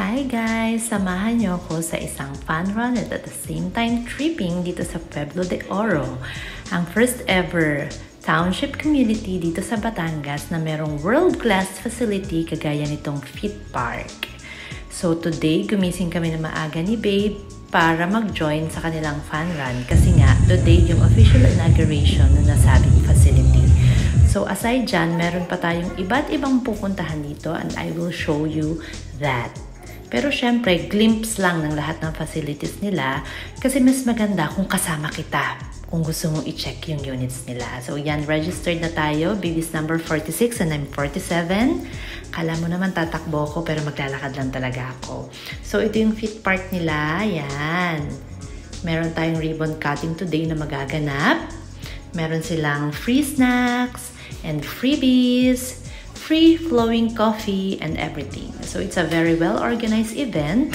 Hi guys! Samahan niyo ako sa isang fun run at the same time tripping dito sa Pueblo de Oro. Ang first ever township community dito sa Batangas na merong world-class facility kagaya nitong Fit Park. So today, gumising kami na maaga ni Babe para mag-join sa kanilang fun run kasi nga today yung official inauguration ng nasabing facility. So aside dyan, meron pa tayong iba't ibang pupuntahan dito and I will show you that. Pero syempre, glimpse lang ng lahat ng facilities nila kasi mas maganda kung kasama kita kung gusto mong i-check yung units nila. So yan, registered na tayo. Baby's number 46 and I'm 47. Kala mo naman tatakbo ko pero maglalakad lang talaga ako. So ito yung Fit Park nila. Yan. Meron tayong ribbon cutting today na magaganap. Meron silang free snacks and freebies. Free-flowing coffee and everything. So, it's a very well-organized event.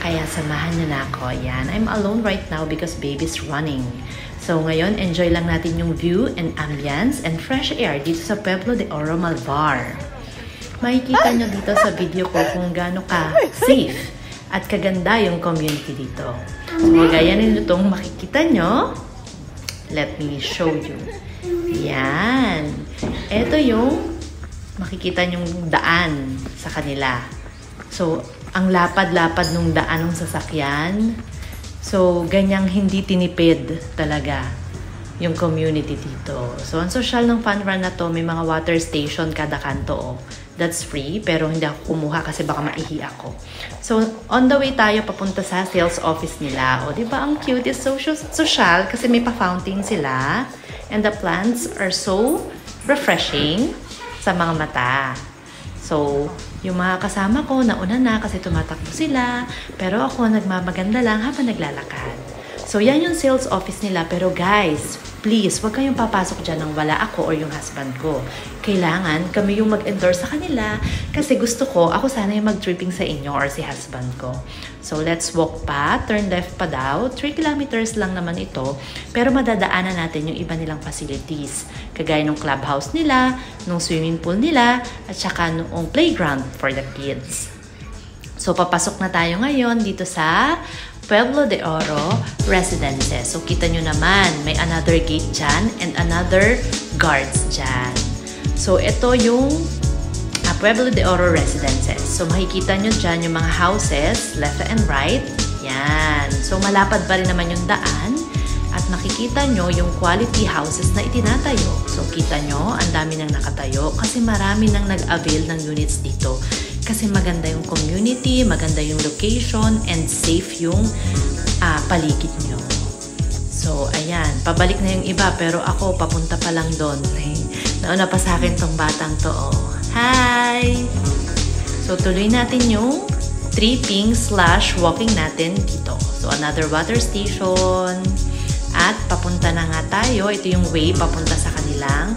Kaya samahan niyo na ako. Yan. I'm alone right now because baby's running. So, ngayon, enjoy lang natin yung view and ambience and fresh air dito sa Pueblo de Oro, Malvar. Makikita niyo dito sa video ko kung gaano ka safe at kaganda yung community dito. So, gaya nito itong makikita niyo. Let me show you. Yan. Ito yung makikita yung daan sa kanila. So, ang lapad-lapad nung daan ng sasakyan. So, ganyang hindi tinipid talaga yung community dito. So, ang social ng fun run na to, may mga water station kada kanto. That's free, pero hindi ako kumuha kasi baka maihi ako. So, on the way tayo papunta sa sales office nila. O, di ba ang cute is social kasi may pa-fountain sila. And the plants are so refreshing sa mga mata. So, yung mga kasama ko, nauna na kasi tumatakbo sila. Pero ako, nagmamaganda lang habang naglalakad. So, yan yung sales office nila. Pero guys, please, huwag kayong papasok dyan nang wala ako or yung husband ko. Kailangan kami yung mag-endorse sa kanila kasi gusto ko, ako sana yung mag-tripping sa inyo or si husband ko. So, let's walk pa. Turn left pa daw. 3 kilometers lang naman ito. Pero madadaanan natin yung iba nilang facilities. Kagaya ng clubhouse nila, nung swimming pool nila, at saka noong playground for the kids. So, papasok na tayo ngayon dito sa Pueblo de Oro Residences. So, kita nyo naman, may another gate dyan and another guards dyan. So, ito yung Pueblo de Oro Residences. So, makikita nyo dyan yung mga houses, left and right. Yan. So, malapad pa rin naman yung daan. At makikita nyo yung quality houses na itinatayo. So, kita nyo, ang dami nang nakatayo kasi marami nang nag-avail ng units dito. Kasi maganda yung community, maganda yung location, and safe yung paligid nyo. So, ayan. Pabalik na yung iba, pero ako, papunta pa lang doon. Nauna pa sa akin tong batang to, oh. Hi! So, tuloy natin yung tripping/walking natin dito. So, another water station. At papunta na nga tayo. Ito yung way papunta sa kanilang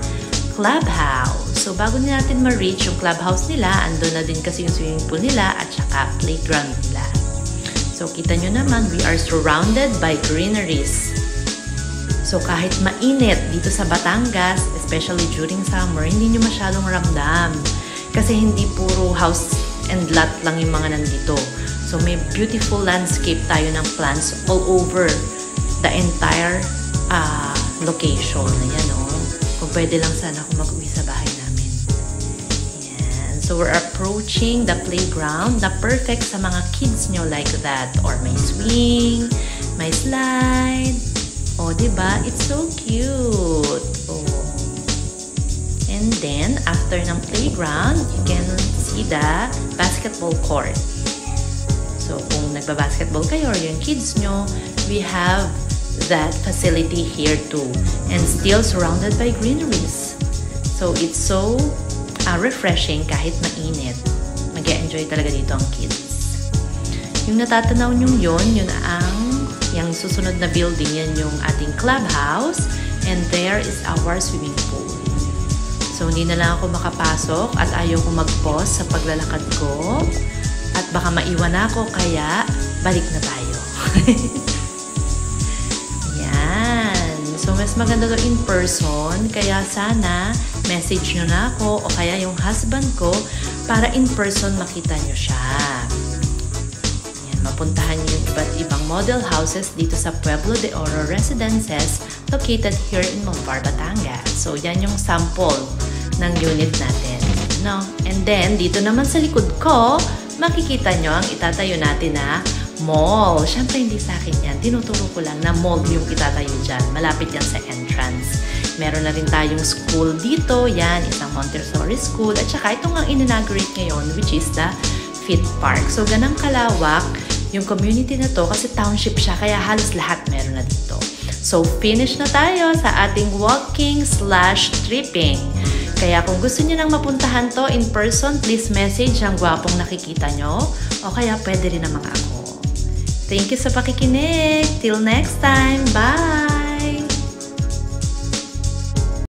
clubhouse. So, bago natin ma-reach yung clubhouse nila, andun na din kasi yung swimming pool nila at saka playground nila. So, kita nyo naman, we are surrounded by greeneries. So, kahit mainit dito sa Batangas, especially during summer, hindi nyo masyadong ramdam. Kasi hindi puro house and lot lang yung mga nandito. So, may beautiful landscape tayo ng plants all over the entire location. Ayan, oh. Kung pwede lang sana ako mag-uwi sa bahay namin. Ayan. So, we're approaching the playground na perfect sa mga kids nyo like that. Or may swing, may slide. Oh, diba? It's so cute. Oh. And then, after ng playground, you can see the basketball court. So, kung nagba-basketball kayo or yung kids nyo, we have that facility here too. And still surrounded by greeneries. So, it's so refreshing kahit mainit. Mag-enjoy talaga dito ang kids. Yung natatanaw nyo yun ang yung susunod na building, yan yung ating clubhouse. And there is our swimming pool. So, hindi na lang ako makapasok at ayaw ko mag-pause sa paglalakad ko. At baka maiwan ako, kaya balik na tayo. Yan. So, mas maganda to in person. Kaya sana, message nyo na ako o kaya yung husband ko para in person makita nyo siya. Yan, mapuntahan nyo yung iba't ibang model houses dito sa Pueblo de Oro Residences located here in Monclar, Batangas. So, yan yung sample ng unit natin. No? And then, dito naman sa likod ko, makikita nyo ang itatayo natin na mall. Siyempre, hindi sa akin yan. Tinuturo ko lang na mall yung itatayo dyan. Malapit yan sa entrance. Meron na rin tayong school dito. Yan, isang Montessori school. At saka itong ang in-inaugurate ngayon, which is the Fit Park. So, ganang kalawak yung community na to kasi township siya. Kaya halos lahat meron na dito. So, finish na tayo sa ating walking/tripping. Kaya kung gusto niyo nang mapuntahan to in person, please message ang gwapong nakikita nyo. O kaya pwede rin naman ako. Thank you sa pakikinig. Till next time. Bye!